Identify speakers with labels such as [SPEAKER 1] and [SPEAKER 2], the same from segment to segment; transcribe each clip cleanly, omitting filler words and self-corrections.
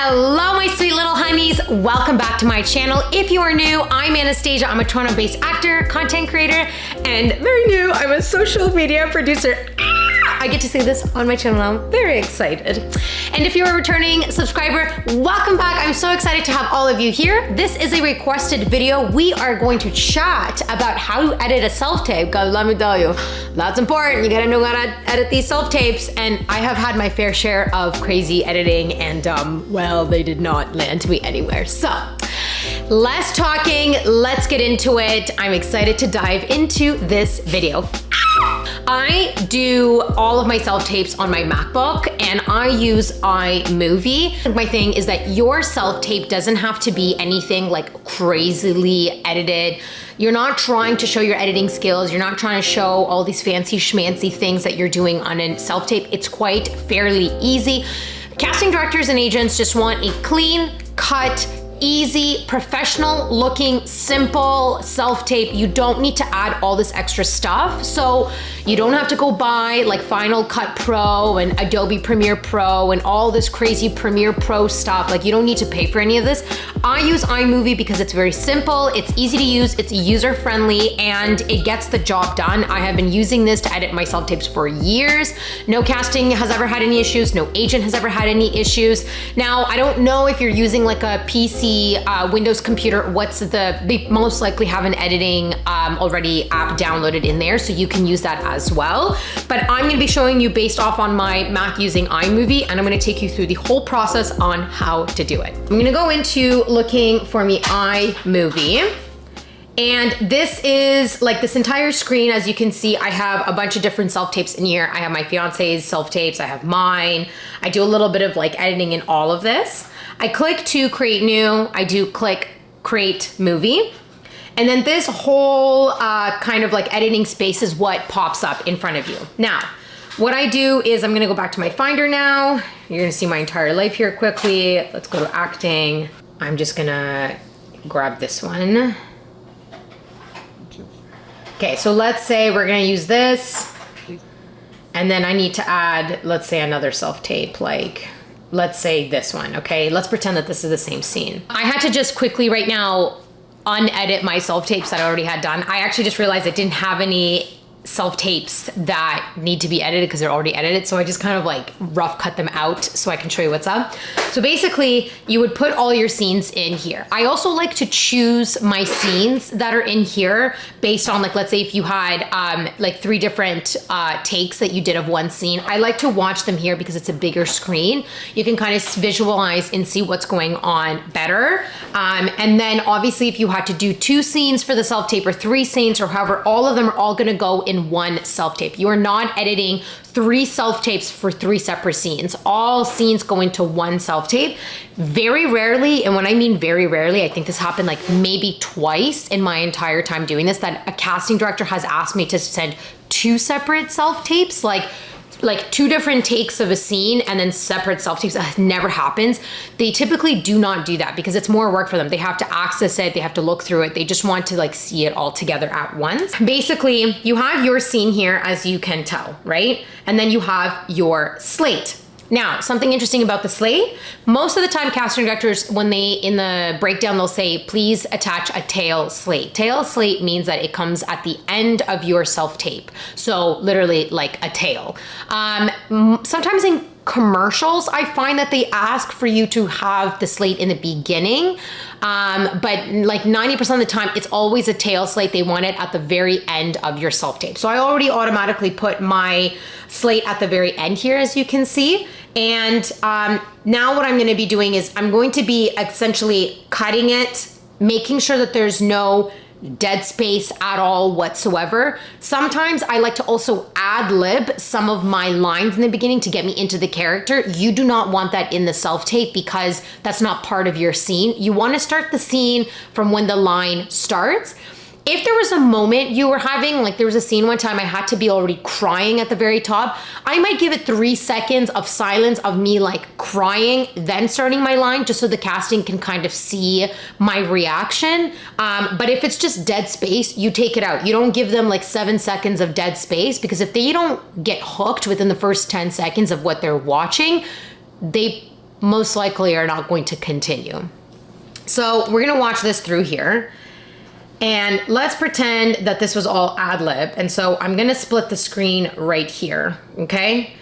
[SPEAKER 1] Hello, my sweet little honeys. Welcome back to my channel. If you are new, I'm Anastasia. I'm a Toronto-based actor, content creator, and very new, I'm a social media producer. I get to say this on my channel now. I'm very excited. And if you're a returning subscriber, welcome back. I'm so excited to have all of you here. This is a requested video. We are going to chat about how to edit a self-tape. Because let me tell you, that's important. You gotta know how to edit these self-tapes. And I have had my fair share of crazy editing and well, they did not land me anywhere. So, less talking, let's get into it. I'm excited to dive into this video. I do all of my self-tapes on my MacBook and I use iMovie. My thing is that your self-tape doesn't have to be anything like crazily edited. You're not trying to show your editing skills. You're not trying to show all these fancy schmancy things that you're doing on a self-tape. It's quite fairly easy. Casting directors and agents just want a clean cut, easy, professional looking, simple self-tape. You don't need to add all this extra stuff. So you don't have to go buy like Final Cut Pro and Adobe Premiere Pro and all this crazy Premiere Pro stuff. Like you don't need to pay for any of this. I use iMovie because it's very simple, it's easy to use, it's user-friendly, and it gets the job done. I have been using this to edit my self-tapes for years. No casting has ever had any issues. No agent has ever had any issues. Now, I don't know if you're using like a PC Windows computer, they most likely have an editing already app downloaded in there, so you can use that as well. But I'm gonna be showing you based off on my Mac using iMovie, and I'm gonna take you through the whole process on how to do it. I'm gonna go into looking for me iMovie. And this is like this entire screen. As you can see, I have a bunch of different self-tapes in here. I have my fiance's self-tapes, I have mine. I do a little bit of like editing in all of this. I click to create new, I do click create movie. And then this whole kind of like editing space is what pops up in front of you. Now, what I do is I'm gonna go back to my Finder now. You're gonna see my entire life here quickly. Let's go to acting. I'm just gonna grab this one. Okay, so let's say we're gonna use this, and then I need to add, let's say another self-tape, like, let's say this one, okay? Let's pretend that this is the same scene. I had to just quickly right now unedit my self-tapes that I already had done. I actually just realized I didn't have any self-tapes that need to be edited because they're already edited, so I just kind of like rough cut them out so I can show you what's up. So basically, you would put all your scenes in here. I also like to choose my scenes that are in here based on like, let's say if you had like 3 different takes that you did of one scene. I like to watch them here because it's a bigger screen. You can kind of visualize and see what's going on better. And then obviously if you had to do 2 scenes for the self-tape or 3 scenes or however, all of them are all gonna go in one self-tape. You are not editing 3 self-tapes for 3 separate scenes. All scenes go into one self-tape. Very rarely, and when I mean very rarely, I think this happened like maybe twice in my entire time doing this, that a casting director has asked me to send 2 separate self-tapes, like 2 different takes of a scene and then separate self-tapes. That never happens. They typically do not do that because it's more work for them. They have to access it, they have to look through it. They just want to like see it all together at once. Basically, you have your scene here, as you can tell, right? And then you have your slate. Now, something interesting about the slate, most of the time casting directors, when they, in the breakdown, they'll say, please attach a tail slate. Tail slate means that it comes at the end of your self-tape. So literally like a tail. Sometimes in commercials, I find that they ask for you to have the slate in the beginning, but like 90% of the time, it's always a tail slate. They want it at the very end of your self-tape. So I already automatically put my slate at the very end here, as you can see. And now what I'm gonna be doing is I'm going to be essentially cutting it, making sure that there's no dead space at all whatsoever. Sometimes I like to also ad-lib some of my lines in the beginning to get me into the character. You do not want that in the self-tape because that's not part of your scene. You want to start the scene from when the line starts. If there was a moment you were having, like there was a scene one time I had to be already crying at the very top, I might give it 3 seconds of silence of me like crying, then starting my line just so the casting can kind of see my reaction. But if it's just dead space, you take it out. You don't give them like 7 seconds of dead space because if they don't get hooked within the first 10 seconds of what they're watching, they most likely are not going to continue. So we're gonna watch this through here. And let's pretend that this was all ad lib. And so I'm gonna split the screen right here, okay?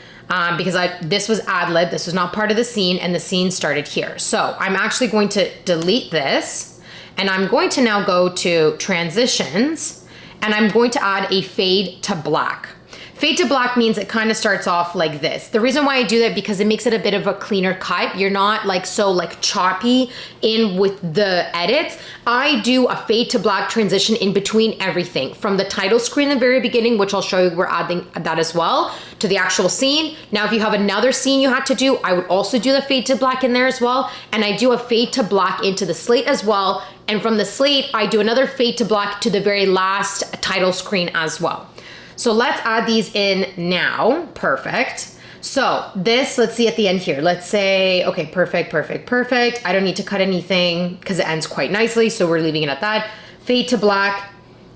[SPEAKER 1] Because this was ad lib, this was not part of the scene, and the scene started here. So I'm actually going to delete this, and I'm going to now go to transitions, and I'm going to add a fade to black. Fade to black means it kind of starts off like this. The reason why I do that, because it makes it a bit of a cleaner cut. You're not like so like choppy in with the edits. I do a fade to black transition in between everything, from the title screen in the very beginning, which I'll show you, we're adding that as well, to the actual scene. Now, if you have another scene you have to do, I would also do the fade to black in there as well. And I do a fade to black into the slate as well. And from the slate, I do another fade to black to the very last title screen as well. So let's add these in now. Perfect. So this, let's see at the end here. Let's say, okay, perfect, perfect, perfect. I don't need to cut anything because it ends quite nicely. So we're leaving it at that. Fade to black.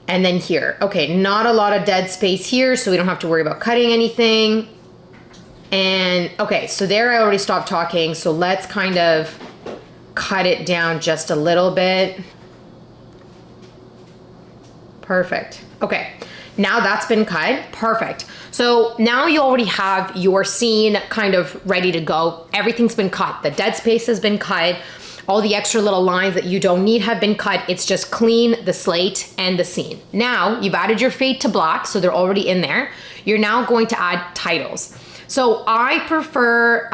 [SPEAKER 1] And then here. Okay, not a lot of dead space here, so we don't have to worry about cutting anything. And okay, so there I already stopped talking. So let's kind of cut it down just a little bit. Perfect. Okay. Now that's been cut, perfect. So now you already have your scene kind of ready to go. Everything's been cut. The dead space has been cut. All the extra little lines that you don't need have been cut. It's just clean, the slate and the scene. Now you've added your fade to black, so they're already in there. You're now going to add titles. So I prefer,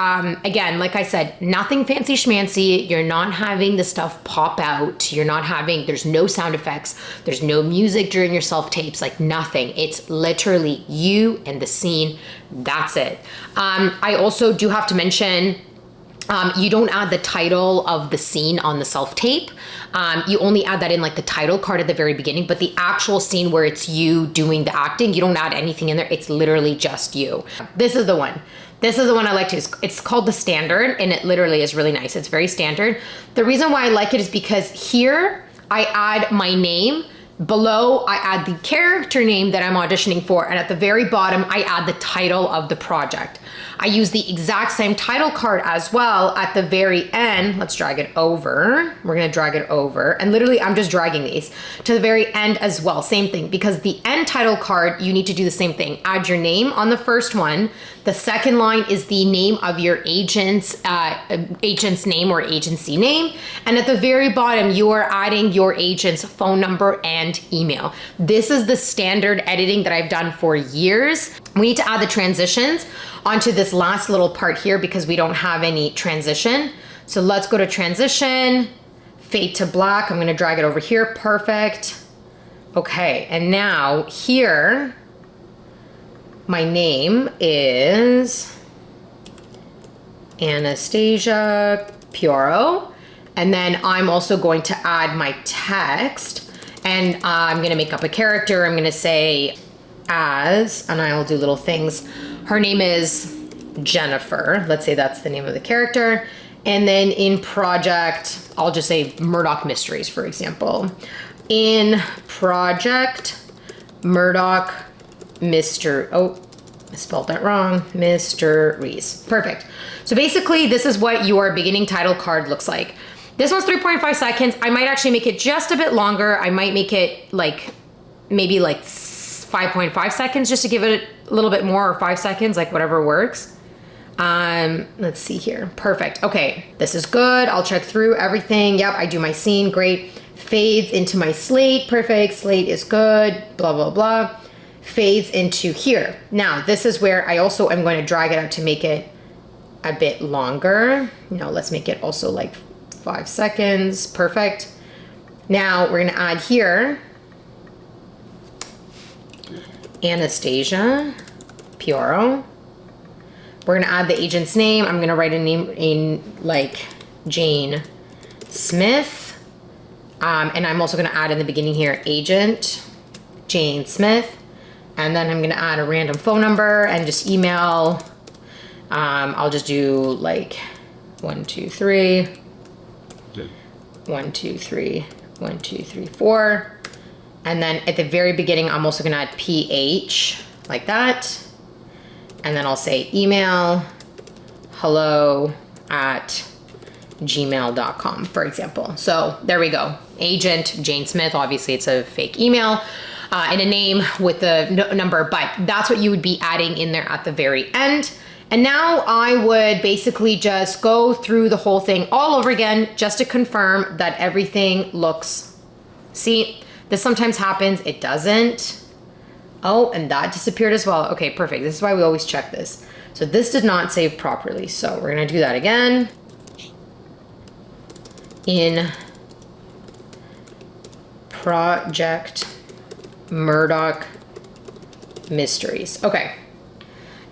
[SPEAKER 1] again, like I said, nothing fancy schmancy. You're not having the stuff pop out. You're not having, there's no sound effects. There's no music during your self-tapes, like nothing. It's literally you and the scene. That's it. I also do have to mention, you don't add the title of the scene on the self-tape. You only add that in like the title card at the very beginning, but the actual scene where it's you doing the acting, you don't add anything in there. It's literally just you. This is the one. This is the one I like to use. It's called the standard, and it literally is really nice. It's very standard. The reason why I like it is because here I add my name. Below, I add the character name that I'm auditioning for, and at the very bottom, I add the title of the project. I use the exact same title card as well at the very end. Let's drag it over. We're gonna drag it over, and literally I'm just dragging these to the very end as well. Same thing, because the end title card, you need to do the same thing. Add your name on the first one. The second line is the name of your agent's name or agency name. And at the very bottom, you are adding your agent's phone number and email. This is the standard editing that I've done for years. We need to add the transitions onto this last little part here because we don't have any transition. So let's go to transition, fade to black. I'm gonna drag it over here, perfect. Okay, and now here, my name is Anastasia Pioro. And then I'm also going to add my text, and I'm gonna make up a character. I'm gonna say and I'll do little things. Her name is Jennifer. Let's say that's the name of the character. And then in project, I'll just say Murdoch Mysteries, for example. In project, Murdoch oh, I spelled that wrong, Mysteries. Perfect. So basically, this is what your beginning title card looks like. This one's 3.5 seconds. I might actually make it just a bit longer. I might make it like, maybe like 5.5 seconds just to give it a little bit more, or 5 seconds, like whatever works. Let's see here. Perfect. Okay, this is good. I'll check through everything. Yep, I do my scene. Great. Fades into my slate. Perfect. Slate is good. Blah, blah, blah. Fades into here. Now, this is where I also am going to drag it out to make it a bit longer. No, let's make it also like 5 seconds. Perfect. Now we're going to add here Anastasia Pioro. We're gonna add the agent's name. I'm gonna write a name in like Jane Smith. And I'm also gonna add in the beginning here, agent Jane Smith. And then I'm gonna add a random phone number and just email. I'll just do like 1, 2, 3. 1, 2, 3, 1, 2, 3, 4. And then at the very beginning, I'm also gonna add PH, like that. And then I'll say email, hello, at gmail.com, for example. So there we go. Agent Jane Smith, obviously it's a fake email, and a name with the number, but that's what you would be adding in there at the very end. And now I would basically just go through the whole thing all over again, just to confirm that everything looks, see, this sometimes happens, it doesn't. Oh, and that disappeared as well. Okay, perfect. This is why we always check this. So this did not save properly. So we're gonna do that again. In Project Murdoch Mysteries. Okay,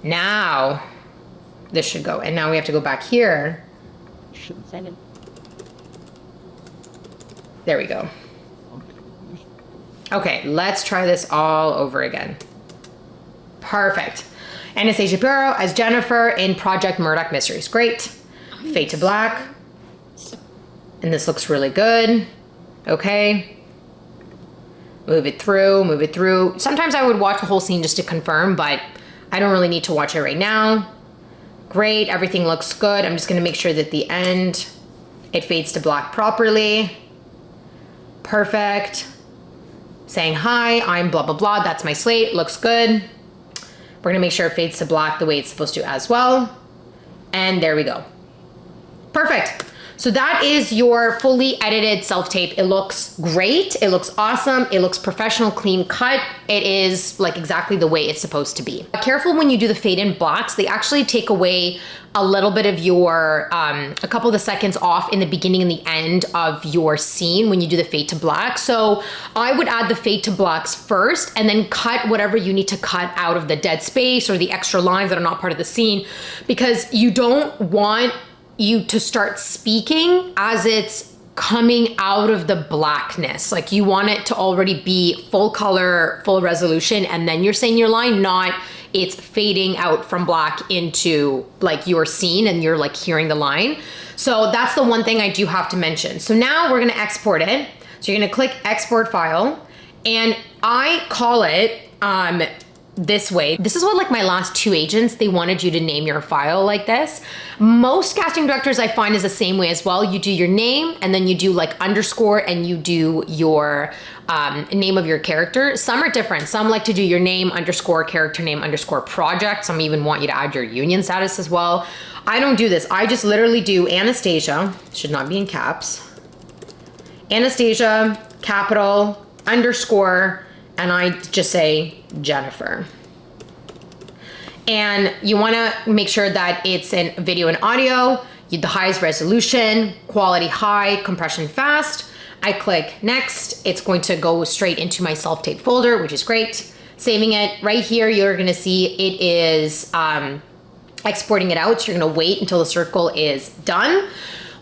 [SPEAKER 1] now this should go. And now we have to go back here. There we go. Okay, let's try this all over again. Perfect. Anastasia Bureau as Jennifer in Project Murdoch Mysteries. Great. Fade to black. And this looks really good. Okay. Move it through, move it through. Sometimes I would watch the whole scene just to confirm, but I don't really need to watch it right now. Great, everything looks good. I'm just gonna make sure that the end, it fades to black properly. Perfect. Saying hi, I'm blah, blah, blah. That's my slate, looks good. We're gonna make sure it fades to black the way it's supposed to as well. And there we go. Perfect. So that is your fully edited self-tape. It looks great. It looks awesome. It looks professional, clean cut. It is like exactly the way it's supposed to be. Careful when you do the fade in blocks. They actually take away a little bit of your, a couple of the seconds off in the beginning and the end of your scene when you do the fade to black. So I would add the fade to blacks first and then cut whatever you need to cut out of the dead space or the extra lines that are not part of the scene, because you don't want you to start speaking as it's coming out of the blackness. Like you want it to already be full color, full resolution, and then you're saying your line, not it's fading out from black into like your scene and you're like hearing the line. So that's the one thing I do have to mention. So now we're gonna export it. So you're gonna click export file, and I call it this way. This is what like my last two agents, they wanted you to name your file like this. Most casting directors I find is the same way as well. You do your name and then you do like underscore and you do your name of your character. Some are different. Some like to do your name underscore character name underscore project. Some even want you to add your union status as well. I don't do this. I just literally do Anastasia, should not be in caps. Anastasia, capital, underscore, and I just say Jennifer. And you wanna make sure that it's in video and audio, the highest resolution, quality high, compression fast. I click next. It's going to go straight into my self-tape folder, which is great. Saving it right here, you're gonna see it is exporting it out. So you're gonna wait until the circle is done.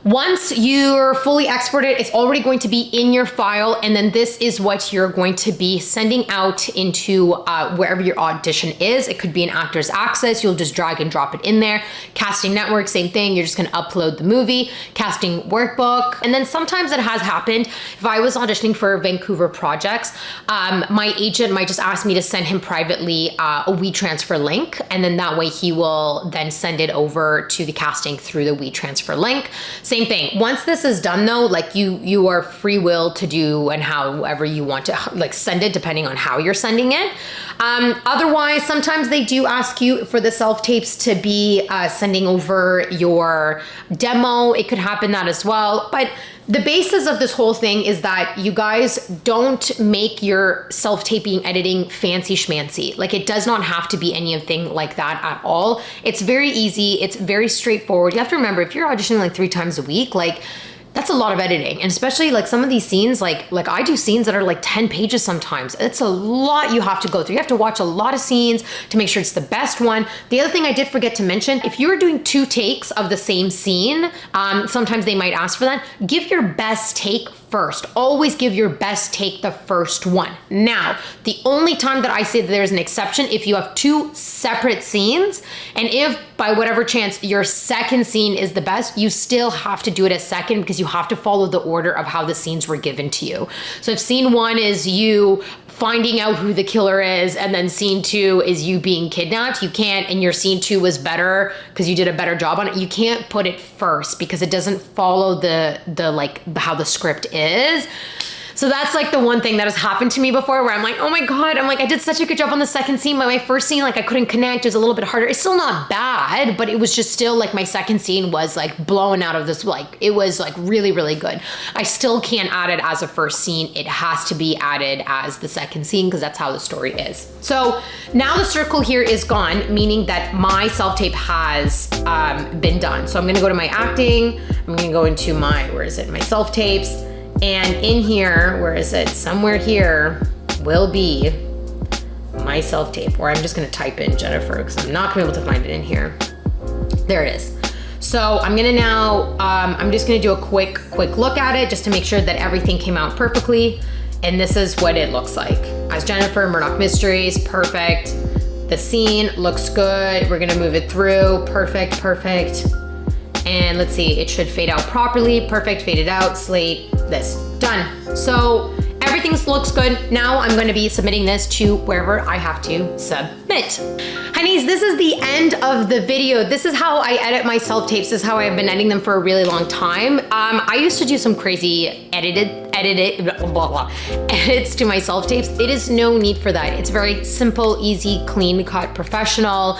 [SPEAKER 1] Once you're fully exported, it's already going to be in your file, and then this is what you're going to be sending out into wherever your audition is. It could be an Actors Access, you'll just drag and drop it in there. Casting Network, same thing, you're just gonna upload the movie. Casting Workbook, and then sometimes it has happened, if I was auditioning for Vancouver projects, my agent might just ask me to send him privately a WeTransfer link, and then that way he will then send it over to the casting through the WeTransfer link. Same thing. Once this is done though, like you are free will to do and however you want to like send it depending on how you're sending it. Otherwise, sometimes they do ask you for the self-tapes to be sending over your demo. It could happen that as well. But the basis of this whole thing is that you guys don't make your self-taping editing fancy schmancy. Like it does not have to be anything like that at all. It's very easy. It's very straightforward. You have to remember, if you're auditioning like 3 times a week, like that's a lot of editing. And especially like some of these scenes, like I do scenes that are like 10 pages sometimes. It's a lot you have to go through. You have to watch a lot of scenes to make sure it's the best one. The other thing I did forget to mention, if you're doing 2 takes of the same scene, sometimes they might ask for that. Give your best take first. Always give your best take the first one. Now, the only time that I say that there's an exception, if you have two separate scenes, and if by whatever chance your second scene is the best, you still have to do it as second because you have to follow the order of how the scenes were given to you. So if scene one is you finding out who the killer is, and then scene two is you being kidnapped, you can't, and your scene two was better because you did a better job on it, you can't put it first because it doesn't follow the like how the script is. So that's like the one thing that has happened to me before where I'm like, oh my God, I'm like, I did such a good job on the second scene, but my first scene, like I couldn't connect, it was a little bit harder. It's still not bad, but it was just still like my second scene was like blown out of this, like it was like really, really good. I still can't add it as a first scene. It has to be added as the second scene because that's how the story is. So now the circle here is gone, meaning that my self-tape has been done. So I'm gonna go to my acting, I'm gonna go into my, where is it, my self-tapes. And in here, where is it? Somewhere here will be my self-tape, or I'm just gonna type in Jennifer because I'm not gonna be able to find it in here. There it is. So I'm gonna now, I'm just gonna do a quick look at it just to make sure that everything came out perfectly. And this is what it looks like. As Jennifer, Murdoch Mysteries, perfect. The scene looks good. We're gonna move it through, perfect, perfect. And let's see, it should fade out properly. Perfect, faded out, slate, this, done. So everything looks good. Now I'm gonna be submitting this to wherever I have to submit. Honeys, this is the end of the video. This is how I edit my self-tapes. This is how I've been editing them for a really long time. I used to do some crazy edits to my self-tapes. It is no need for that. It's very simple, easy, clean cut, professional.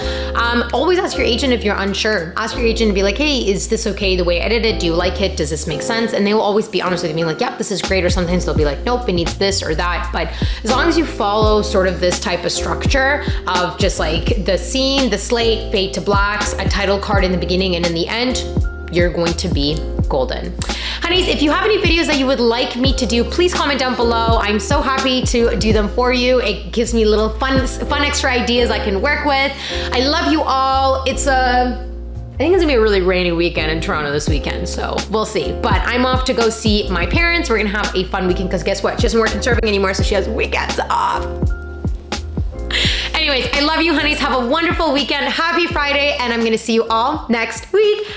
[SPEAKER 1] Always ask your agent if you're unsure. Ask your agent and be like, hey, is this okay the way I edited? Do you like it? Does this make sense? And they will always be honest with me, like, yep, this is great. Or sometimes they'll be like, nope, it needs this or that. But as long as you follow sort of this type of structure of just like the scene, the slate, fade to blacks, a title card in the beginning and in the end, you're going to be golden. Honeys, if you have any videos that you would like me to do, please comment down below. I'm so happy to do them for you. It gives me little fun extra ideas I can work with. I love you all. I think it's gonna be a really rainy weekend in Toronto this weekend, so we'll see. But I'm off to go see my parents. We're gonna have a fun weekend because guess what? She doesn't work in serving anymore, so she has weekends off. Anyways, I love you, honeys. Have a wonderful weekend. Happy Friday, and I'm gonna see you all next week.